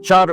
4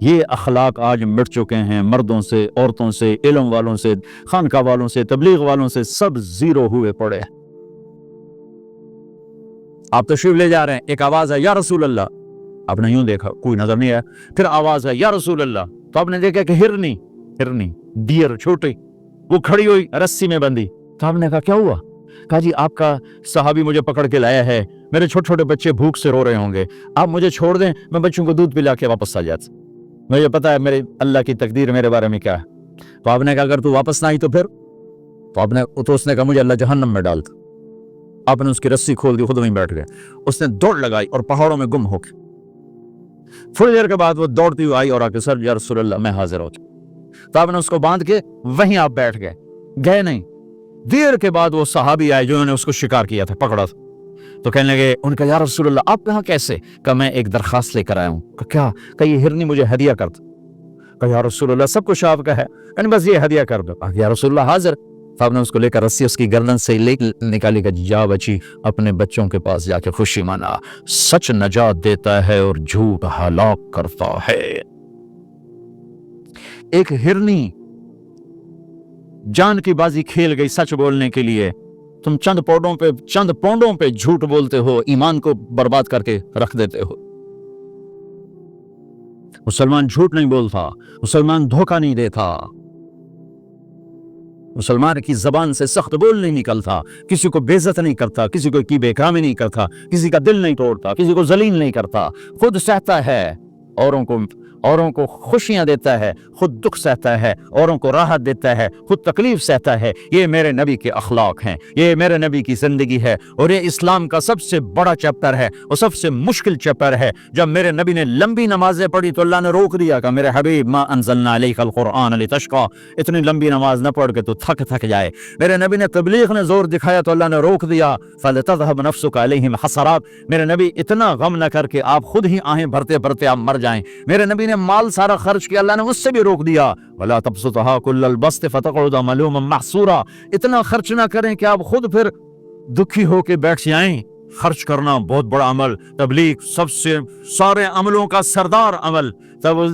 یہ اخلاق آج مٹ چکے ہیں، مردوں سے، عورتوں سے، علم والوں سے، خانقاہ والوں سے، تبلیغ والوں سے، سب زیرو ہوئے پڑے ہیں۔ آپ تشریف لے جا رہے ہیں، ایک آواز ہے یا رسول اللہ، آپ نے یوں دیکھا کوئی نظر نہیں آیا، پھر آواز ہے یا رسول اللہ، تو آپ نے دیکھا کہ ہرنی ڈیر چھوٹی وہ کھڑی ہوئی رسی میں بندھی، تو آپ نے کہا کیا ہوا؟ کہا جی آپ کا صحابی مجھے پکڑ کے لایا ہے، میرے چھوٹے چھوٹے بچے بھوک سے رو رہے ہوں گے، آپ مجھے چھوڑ دیں، میں بچوں کو دودھ پلا کے واپس آ جاتا، مجھے پتا ہے میرے اللہ کی تقدیر میرے بارے میں کیا ہے۔ تو آپ نے کہا اگر تو واپس نہ آئی تو پھر؟ تو اس نے کہا مجھے اللہ جہنم میں ڈالتا۔ آپ نے اس کی رسی کھول دی، خود وہیں بیٹھ گئے، اس نے دوڑ لگائی اور پہاڑوں میں گم ہو کے، تھوڑی دیر کے بعد وہ دوڑتی ہوئی آئی اور آ کے سر یا رسول اللہ میں حاضر ہو گیا، تو آپ نے اس کو باندھ کے وہیں آپ بیٹھ گئے نہیں۔ دیر کے بعد وہ صحابی آئے جنہوں نے اس کو شکار کیا تھا، پکڑا تھا، تو کہنے لگے، ان کا یا رسول اللہ آپ کہاں کیسے؟ کہا میں ایک درخواست لے کر آیا ہوں۔ کہا کیا؟ کہ یہ ہرنی مجھے ہدیہ کر دو۔ کہا یا رسول اللہ سب کچھ آپ کا ہے، یعنی بس یہ ہدیہ کر دو۔ یا رسول اللہ حاضر۔ صاحب نے اس کو لے کر رسی اس کی گردن سے لے نکالی، کہ جا بچی اپنے بچوں کے پاس جا کے خوشی منا، سچ نجات دیتا ہے اور جھوٹ ہلاک کرتا ہے۔ ایک ہرنی جان کی بازی کھیل گئی سچ بولنے کے لیے، تم چند پونڈوں پہ جھوٹ بولتے ہو، ایمان کو برباد کر کے رکھ دیتے ہو۔ مسلمان جھوٹ نہیں بولتا، مسلمان دھوکہ نہیں دیتا، مسلمان کی زبان سے سخت بول نہیں نکلتا، کسی کو بے عزت نہیں کرتا، کسی کو کی بے کرامی نہیں کرتا، کسی کا دل نہیں توڑتا، کسی کو ذلیل نہیں کرتا، خود سہتا ہے، اوروں کو خوشیاں دیتا ہے، خود دکھ سہتا ہے، اوروں کو راحت دیتا ہے، خود تکلیف سہتا ہے۔ یہ میرے نبی کے اخلاق ہیں، یہ میرے نبی کی زندگی ہے، اور یہ اسلام کا سب سے بڑا چیپٹر ہے اور سب سے مشکل چیپٹر ہے۔ جب میرے نبی نے لمبی نمازیں پڑھی تو اللہ نے روک دیا کہ میرے حبیب ما انزلنا علیک القرآن لتشقی، اتنی لمبی نماز نہ پڑھ کے تو تھک جائے۔ میرے نبی نے تبلیغ نے زور دکھایا تو اللہ نے روک دیا، فلتذهب نفسک علیہم حسرات، میرے نبی اتنا غم نہ کر کے آپ خود ہی آہیں بھرتے بھرتے آپ مر جائیں۔ میرے نبی نے مال سارا خرچ کیا، اللہ نے اس سے بھی روک دیا، ولا تبسطها كل البسط فتقعد ملوما محسورا، اتنا خرچ نہ کریں کہ آپ خود پھر دکھی ہو کے بیٹھ جائیں۔ خرچ کرنا بہت بڑا عمل، تبلیغ سب سے سارے عملوں کا سردار عمل،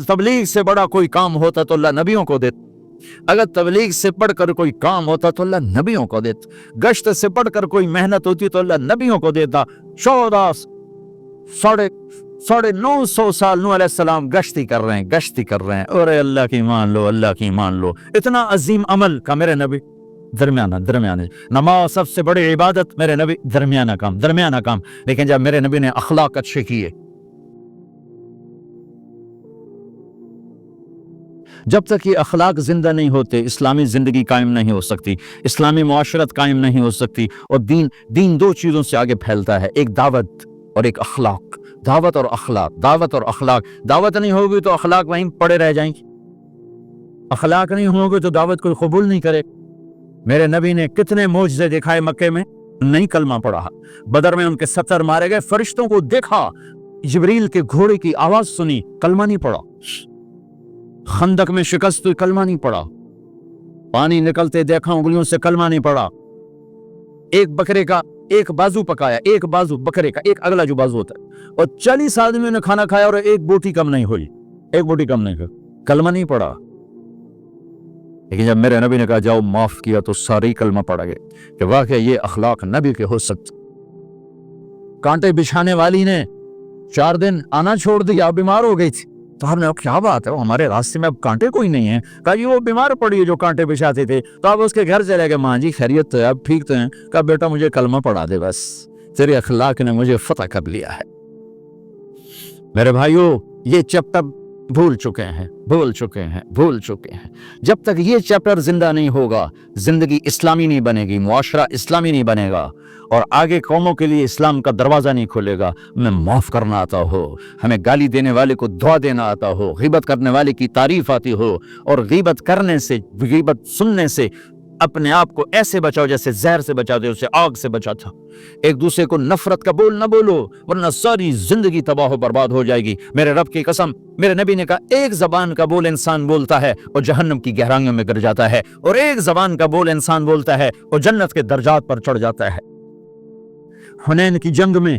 تبلیغ سے بڑا کوئی کام ہوتا تو اللہ نبیوں کو دیتا، اگر تبلیغ سے پڑھ کر کوئی کام ہوتا تو اللہ نبیوں کو دیتا، گشت سے پڑھ کر کوئی محنت ہوتی تو اللہ نبیوں کو دیتا۔ 950 سال نوح علیہ السلام گشتی کر رہے ہیں، اور اللہ کی مان لو، اتنا عظیم عمل کا میرے نبی درمیانہ نماز سب سے بڑی عبادت، میرے نبی درمیانہ کام، لیکن جب میرے نبی نے اخلاق اچھے کیے، جب تک یہ اخلاق زندہ نہیں ہوتے اسلامی زندگی قائم نہیں ہو سکتی، اسلامی معاشرت قائم نہیں ہو سکتی، اور دین دو چیزوں سے آگے پھیلتا ہے، ایک دعوت اور ایک اخلاق، دعوت اور اخلاق۔ دعوت نہیں ہوگی تو اخلاق وہیں پڑے رہ جائیں گے، اخلاق نہیں ہوگی تو دعوت کوئی قبول نہیں کرے۔ میرے نبی نے کتنے معجزے دکھائے مکے میں، نہیں کلمہ پڑھا، بدر میں ان کے 70 مارے گئے، فرشتوں کو دیکھا، جبریل کے گھوڑے کی آواز سنی، کلمہ نہیں پڑھا، خندق میں شکست ہوئی، کلمہ نہیں پڑھا، پانی نکلتے دیکھا انگلیوں سے، کلمہ نہیں پڑھا، ایک بکرے کا ایک بازو پکایا، ایک بازو بکرے کا، ایک اگلا جو بازو ہوتا ہے، اور 40 آدمیوں نے کھانا کھایا اور ایک بوٹی کم نہیں ہوئی، کلمہ نہیں پڑھا۔ لیکن جب میرے نبی نے کہا جاؤ معاف کیا تو سارے کلمہ پڑھ گئے کہ واقعی یہ اخلاق نبی کے ہو سکتے۔ کانٹے بچھانے والی نے 4 دن آنا چھوڑ دیا، بیمار ہو گئی تھی، تو ہم نے کیا بات ہے، ہمارے راستے میں اب کانٹے کوئی نہیں ہیں، کہا جی وہ بیمار پڑی ہے جو کانٹے بچھاتے تھے، تو آپ اس کے گھر چلے گئے، ماں جی خیریت تو ہے، اب ٹھیک تو ہیں؟ کہا بیٹا مجھے کلمہ پڑھا دے، بس تیرے اخلاق نے مجھے فتح کر لیا ہے۔ میرے بھائیو یہ چیپٹر بھول چکے ہیں۔ جب تک یہ چیپٹر زندہ نہیں ہوگا زندگی اسلامی نہیں بنے گی، معاشرہ اسلامی نہیں بنے گا، اور آگے قوموں کے لیے اسلام کا دروازہ نہیں کھلے گا۔ ہمیں معاف کرنا آتا ہو، ہمیں گالی دینے والے کو دعا دینا آتا ہو، غیبت کرنے والے کی تعریف آتی ہو، اور غیبت سننے سے اپنے آپ کو ایسے بچاؤ جیسے زہر سے بچاتے اسے آگ سے بچاتا۔ ایک دوسرے کو نفرت کا بول نہ بولو ورنہ ساری زندگی تباہ و برباد ہو جائے گی۔ میرے رب کی قسم، میرے نبی نے کہا ایک زبان کا بول انسان بولتا ہے اور جہنم کی گہرائیوں میں گر جاتا ہے، اور ایک زبان کا بول انسان بولتا ہے اور جنت کے درجات پر چڑھ جاتا ہے۔ حنین کی جنگ میں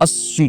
80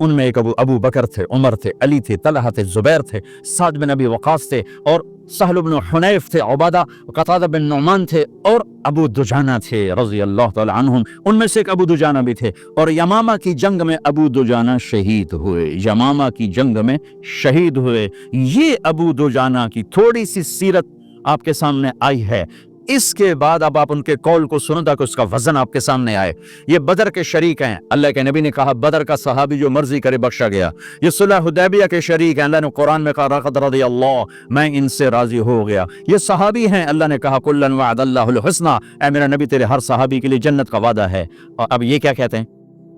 ان میں ایک ابو بکر تھے، عمر تھے، علی تھے، طلحہ تھے، زبیر تھے، سعد بن ابی وقاص تھے، اور سہل بن حنیف تھے، عبادہ قتادہ بن نعمان تھے، اور ابو دجانہ تھے رضی اللہ تعالی عنہم۔ ان میں سے ایک ابو دجانہ بھی تھے، اور یمامہ کی جنگ میں ابو دجانہ شہید ہوئے، یمامہ کی جنگ میں شہید ہوئے۔ یہ ابو دجانہ کی تھوڑی سی سیرت آپ کے سامنے آئی ہے۔ اس کے بعد اب آپ ان کے قول کو سنو تاکہ اس کا وزن آپ کے سامنے آئے۔ یہ بدر کے شریک ہیں، اللہ کے نبی نے کہا بدر کا صحابی جو مرضی کرے بخشا گیا۔ یہ صلح حدیبیہ کے شریک ہیں، اللہ نے قرآن میں کہا لقد رضی اللہ، میں ان سے راضی ہو گیا۔ یہ صحابی ہیں، اللہ نے کہا کلا وعد اللہ الحسنى، اے میرا نبی تیرے ہر صحابی کے لیے جنت کا وعدہ ہے۔ اور اب یہ کیا کہتے ہیں؟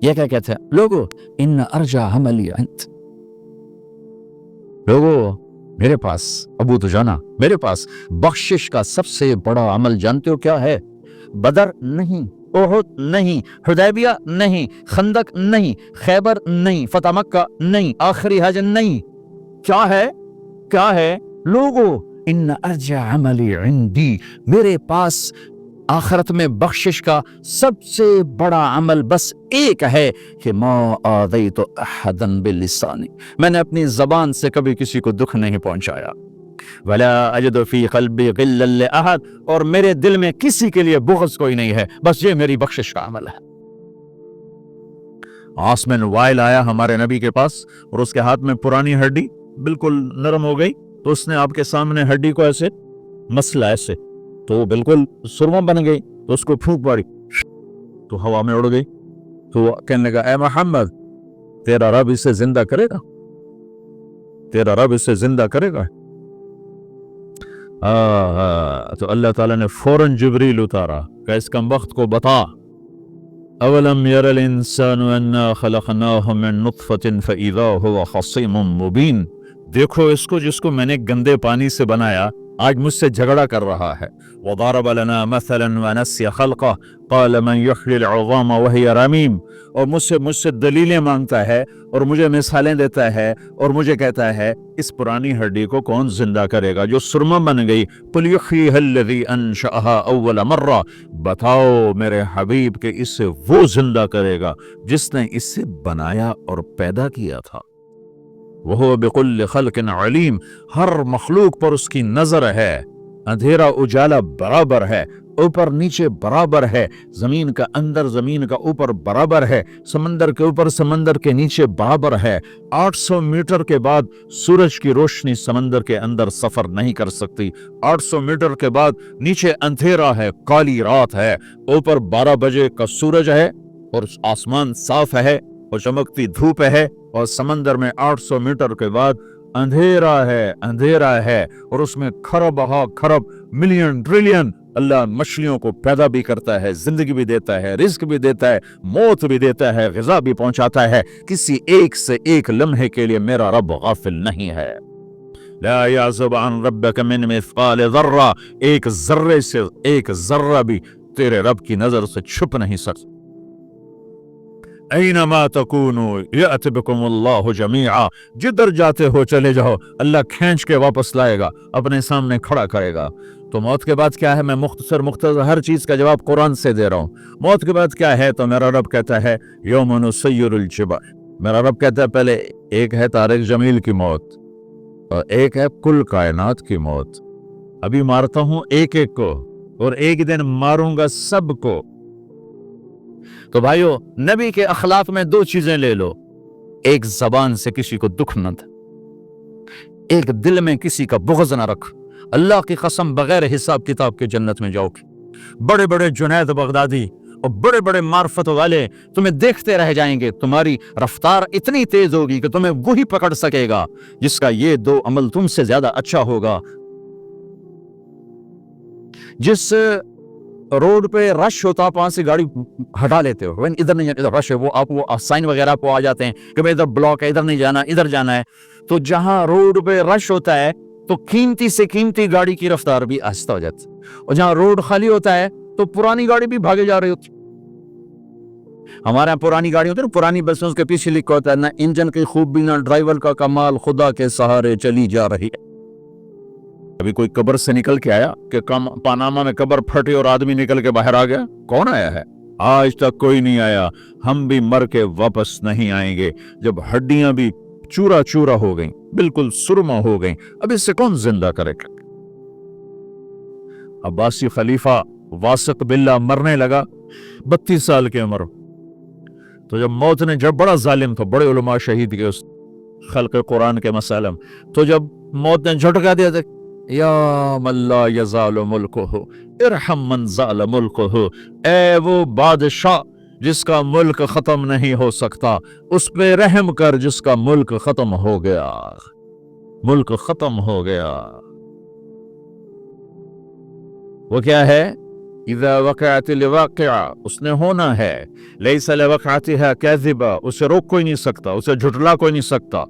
یہ کیا کہتے ہیں لوگو؟ ان ارجا عملی انت، لوگو میرے پاس ابو دجانہ، میرے پاس بخشش کا سب سے بڑا عمل جانتے ہو کیا ہے؟ بدر نہیں، احد نہیں، حدیبیہ نہیں، خندق نہیں، خیبر نہیں، فتح مکہ نہیں، آخری حج نہیں۔ کیا ہے؟ کیا ہے لوگو؟ ان ارجع عملی عندی، میرے پاس آخرت میں بخشش کا سب سے بڑا عمل بس ایک ہے کہ ما آذیت احدا بلسانی، میں نے اپنی زبان سے کبھی کسی کو دکھ نہیں پہنچایا۔ ولا اجد فی قلبی غلا لاحد، اور میرے دل میں کسی کے لیے بغض کوئی نہیں ہے، بس یہ میری بخشش کا عمل ہے۔ عاص بن وائل آیا ہمارے نبی کے پاس، اور اس کے ہاتھ میں پرانی ہڈی بالکل نرم ہو گئی، تو اس نے آپ کے سامنے ہڈی کو ایسے مسلا، ایسے تو وہ بالکل سرما بن گئی، تو اس کو پھونک پاڑی تو ہوا میں اڑ گئی۔ تو وہ کہنے لگا اے محمد، تیرا رب اسے زندہ کرے گا، تیرا رب اسے زندہ کرے گا۔ تو اللہ تعالیٰ نے فوراً جبریل اتارا کہ اس کمبخت کو بتا، اولم یر الانسان انا خلقناہ من نطفۃ فاذا هو خصیم مبین، دیکھو اس کو جس کو میں نے گندے پانی سے بنایا، آج مجھ سے جھگڑا کر رہا ہے۔ وضرب لنا مثلا ونسی خلقہ قال من یحیی العظام وہی رمیم، اور مجھ سے دلیلیں مانگتا ہے اور مجھے مثالیں دیتا ہے اور مجھے کہتا ہے اس پرانی ہڈی کو کون زندہ کرے گا جو سرما بن گئی۔ قل یحییہا الذی انشأہا اول مرہ، بتاؤ میرے حبیب کہ اسے وہ زندہ کرے گا جس نے اسے بنایا اور پیدا کیا تھا۔ وہو بکل خلق علیم، ہر مخلوق پر اس کی نظر ہے، اندھیرا اجالا برابر ہے، اوپر نیچے برابر ہے، زمین کا اندر زمین کا اوپر برابر ہے، سمندر کے اوپر سمندر کے نیچے برابر ہے۔ 800 میٹر کے بعد سورج کی روشنی سمندر کے اندر سفر نہیں کر سکتی، 800 میٹر کے بعد نیچے اندھیرا ہے، کالی رات ہے، اوپر 12 بجے کا سورج ہے اور آسمان صاف ہے اور چمکتی دھوپ ہے، اور سمندر میں 800 میٹر کے بعد اندھیرا ہے اور اس میں کھرب ہا کھرب ملین ٹریلین اللہ مچھلیوں کو پیدا بھی کرتا ہے، زندگی بھی دیتا ہے، رزق بھی دیتا ہے، موت بھی دیتا ہے، غذا بھی پہنچاتا ہے۔ کسی ایک سے ایک لمحے کے لیے میرا رب غافل نہیں ہے۔ لا یعزب عن ربک من مثقال ذرہ، ایک ذرے سے ایک ذرہ بھی تیرے رب کی نظر سے چھپ نہیں سکتا۔ اینما تکونوا یأت بکم اللہ جمیعا، جدھر جاتے ہو چلے جاؤ، اللہ کھینچ کے واپس لائے گا، اپنے سامنے کھڑا کرے گا۔ تو موت کے بعد کیا ہے؟ میں مختصر ہر چیز کا جواب قرآن سے دے رہا ہوں۔ موت کے بعد کیا ہے؟ تو میرا رب کہتا ہے یوم نسیر الجبال، میرا رب کہتا ہے پہلے ایک ہے طارق جمیل کی موت اور ایک ہے کل کائنات کی موت۔ ابھی مارتا ہوں ایک ایک کو اور ایک دن ماروں گا سب کو۔ تو بھائیو، نبی کے اخلاق میں 2 چیزیں لے لو، ایک زبان سے کسی کو دکھ نہ دے، ایک دل میں کسی کا بغض نہ رکھ۔ اللہ کی قسم بغیر حساب کتاب کے جنت میں جاؤ گے۔ بڑے بڑے جنید بغدادی اور بڑے بڑے معرفت والے تمہیں دیکھتے رہ جائیں گے، تمہاری رفتار اتنی تیز ہوگی کہ تمہیں وہی پکڑ سکے گا جس کا یہ 2 عمل تم سے زیادہ اچھا ہوگا۔ جس روڈ پہ رش ہوتا آپ وہاں سے گاڑی ہٹا لیتے ہو، ادھر نہیں ادھر رش ہے، وہ آپ وہ سائن وغیرہ پہ آ جاتے ہیں کہ ادھر بلاک ہے، ادھر نہیں جانا، ادھر جانا ہے۔ تو جہاں روڈ پہ رش ہوتا ہے تو قیمتی سے قیمتی گاڑی کی رفتار بھی آہستہ ہو جاتی ہے، اور جہاں روڈ خالی ہوتا ہے تو پرانی گاڑی بھی بھاگے جا رہی ہوتی۔ ہمارے یہاں پرانی گاڑی ہوتی ہے نا، پرانی بسوں کے پیچھے لکھا ہوتا ہے نہ انجن کی خوبی نہ ڈرائیور کا کمال، خدا کے سہارے چلی جا رہی ہے۔ ابھی کوئی قبر سے نکل کے آیا کہ پاناما میں قبر پھٹی اور آدمی نکل کے باہر آ گیا؟ کون آیا ہے؟ آج تک کوئی نہیں آیا، ہم بھی مر کے واپس نہیں آئیں گے۔ جب ہڈیاں بھی چورا چورا ہو گئیں، بالکل سرما ہو گئیں، اب اس سے کون زندہ کرے گا؟ عباسی خلیفہ واثق باللہ مرنے لگا، 32 سال کی عمر۔ تو جب موت نے، جب بڑا ظالم تھا، بڑے علماء شہید کے اس خلق قرآن کے مسالم، تو جب موت نے جھٹکا دیا تھا، یا من لا یزال ملکہ ارحم من زال ملکہ، اے وہ بادشاہ جس کا ملک ختم نہیں ہو سکتا، اس پہ رحم کر جس کا ملک ختم ہو گیا۔ ملک ختم ہو گیا، وہ کیا ہے؟ اذا وقعت الواقعہ، اس نے ہونا ہے، لیس لوقعتها کاذبہ، اسے روک کوئی نہیں سکتا، اسے جھٹلا کوئی نہیں سکتا۔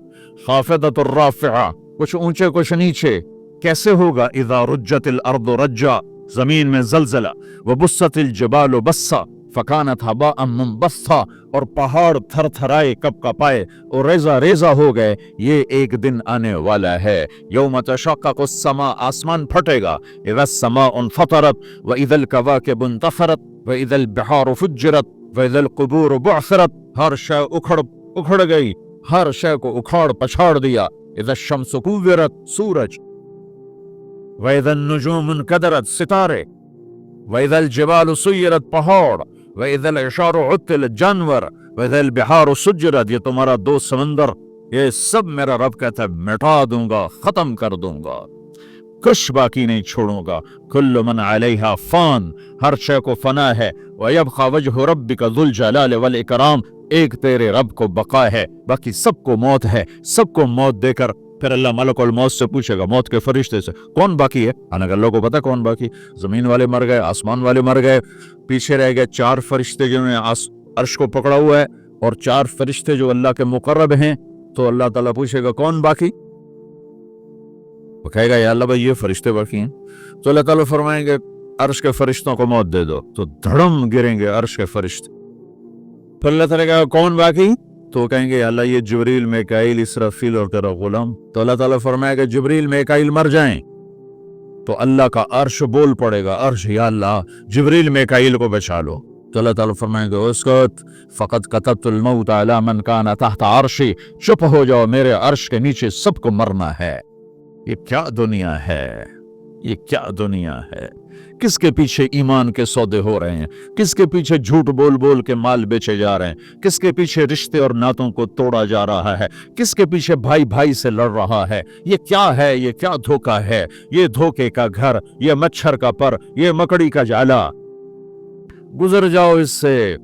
خافضۃ الرافعہ، کچھ اونچے کچھ نیچے، کیسے ہوگا؟ اذا رجت الارض رجا، زمین میں زلزلہ، وبست الجبال بسا فکانت ہباء منبثا، اور پہاڑ تھر تھرائے کپ کپائے اور ریزہ ریزہ ہو گئے۔ یہ ایک دن آنے والا ہے، یوم تشقق السماء، آسمان پھٹے گا، اذا السماء انفطرت واذا الكواكب انتثرت واذا البحار فجرت واذا القبور بعثرت، ہر شے اکھڑ گئی، ہر شے کو اکھاڑ پچھاڑ دیا۔ اذا الشمس كورت، سورج، واذا النجوم انكدرت، ستارے، واذا الجبال سيرت، پہاڑ، واذا العشار عطلت، جانور، واذا البحار سجرت، یہ تمہارا دو سمندر، یہ سب میرا رب کہتا ہے مٹا دوں گا، ختم کر دوں گا، کچھ باقی نہیں چھوڑوں گا۔ کل من علیہا فان، ہر شے کو فنا ہے، ویبقى وجہ ربک ذو الجلال والاکرام، ایک تیرے رب کو بقا ہے، باقی سب کو موت ہے۔ سب کو موت دے کر پھر اللہ ملک الموت سے پوچھے گا، موت کے فرشتے سے، کون باقی ہے؟ اللہ کو پتا کون باقی؟ زمین والے مر گئے، آسمان والے مر گئے، پیچھے رہ گئے 4 فرشتے جنہوں نے عرش کو پکڑا ہوا ہے، اور 4 فرشتے جو اللہ کے مقرب ہیں۔ تو اللہ تعالیٰ پوچھے گا کون باقی؟ وہ کہے گا یا اللہ بھائی یہ فرشتے باقی ہیں۔ تو اللہ تعالیٰ فرمائیں گے عرش کے فرشتوں کو موت دے دو، تو دھڑم گریں گے عرش کے فرشتے۔ پھر اللہ تعالیٰ کہے گا کون باقی؟ تو کہیں گے اللہ یہ جبریل، میکائیل، اسرافیل اور تیرا غلام۔ تو اللہ تعالیٰ فرمائے گا جبریل میکائیل مر جائیں، تو اللہ کا عرش بول پڑے گا، عرش یا اللہ جبریل میکائیل کو بچا لو۔ تو اللہ تعالیٰ فرمائیں گے اسکت فقد کتبت الموت علی من کان تحت عرشی، چپ ہو جاؤ، میرے عرش کے نیچے سب کو مرنا ہے۔ یہ کیا دنیا ہے، یہ کیا دنیا ہے؟ کس کے پیچھے ایمان کے سودے ہو رہے ہیں؟ کس کے پیچھے جھوٹ بول بول کے مال بیچے جا رہے ہیں؟ کس کے پیچھے رشتے اور ناتوں کو توڑا جا رہا ہے؟ کس کے پیچھے بھائی بھائی سے لڑ رہا ہے؟ یہ کیا ہے؟ یہ کیا دھوکہ ہے؟ یہ دھوکے کا گھر، یہ مچھر کا پر، یہ مکڑی کا جالا۔ گزر جاؤ اس سے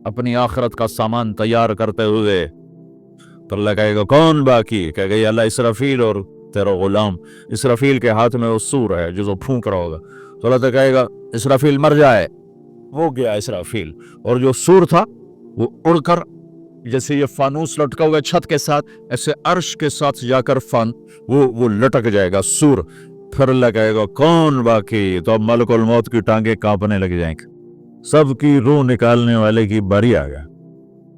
اپنی آخرت کا سامان تیار کرتے ہوئے۔ تو اللہ کہے گا کون باقی؟ کہے گا یا اللہ اسرافیل اور تیرا غلام۔ اسرافیل کے ہاتھ میں وہ سور ہے جو پھونک رہا ہوگا۔ تو اللہ تعالیٰ کہے گا اسرافیل مر جائے، وہ گیا اسرافیل، اور جو سور تھا وہ اڑ کر، جیسے یہ فانوس لٹکا ہوا چھت کے ساتھ، ایسے عرش کے ساتھ جا کر وہ لٹک جائے گا سور۔ پھر اللہ کہے گا کون باقی؟ تو اب ملک الموت کی ٹانگیں کانپنے لگ جائیں گے، سب کی روح نکالنے والے کی باری آ گیا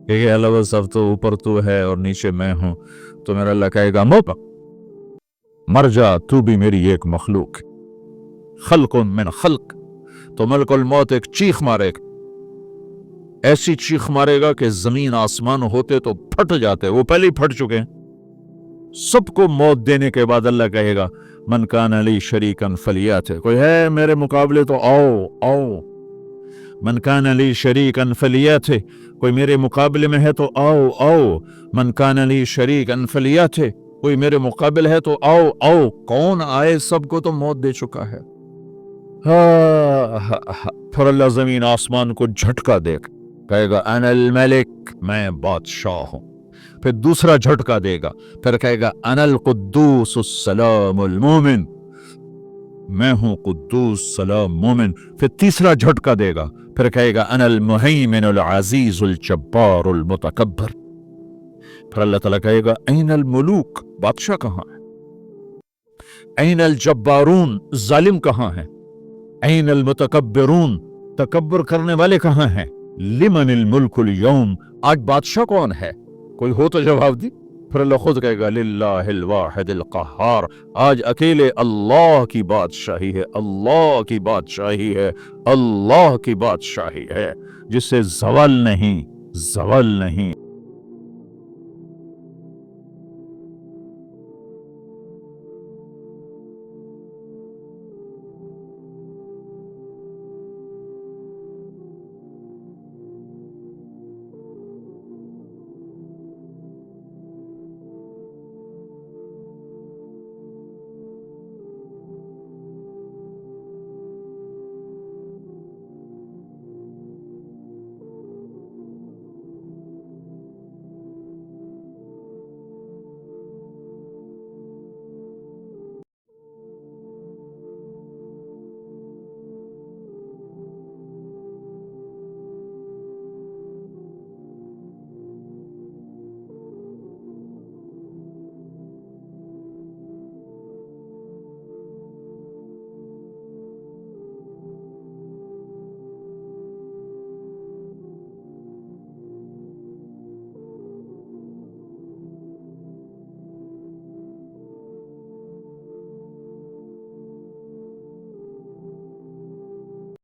کہ اللہ بس سب تو اوپر تو ہے اور نیچے میں ہوں۔ تو میرا اللہ کہے گا مر جا، تو بھی میری ایک مخلوق، خلق من خلق۔ تو ملک الموت ایک چیخ مارے گا، ایسی چیخ مارے گا کہ زمین آسمان ہوتے تو پھٹ جاتے، وہ پہلے ہی پھٹ چکے ہیں۔ سب کو موت دینے کے بعد اللہ کہے گا من کان لی شریکا فلیات، کوئی ہے میرے مقابلے تو آؤ آؤ۔ من کان لی شریکا فلیات، کوئی میرے مقابلے میں ہے تو آؤ آؤ۔ من کان لی شریکا فلیات، کوئی میرے مقابل ہے تو آؤ آؤ۔ کون آئے؟ سب کو تو موت دے چکا ہے۔ پھر اللہ زمین آسمان کو جھٹکا دے گا، کہے گا انا الملک، میں بادشاہ ہوں۔ پھر دوسرا جھٹکا دے گا، پھر کہے گا انا القدوس السلام المومن، میں ہوں قدوس سلام مومن۔ پھر تیسرا جھٹکا دے گا، پھر کہے گا انا المہیمن العزیز الجبار المتکبر۔ پھر اللہ تعالیٰ کہے گا این الملوک، بادشاہ کہاں ہے؟ این الجبارون، ظالم کہاں ہے؟ این المتکبرون، تکبر کرنے والے کہاں ہیں؟ لمن الملک اليوم، آج بادشاہ کون ہے؟ کوئی ہو تو جواب دی۔ پھر اللہ خود کہے گا للہ الواحد القہار، آج اکیلے اللہ کی بادشاہی ہے، اللہ کی بادشاہی ہے، اللہ کی بادشاہی ہے۔ جسے زوال نہیں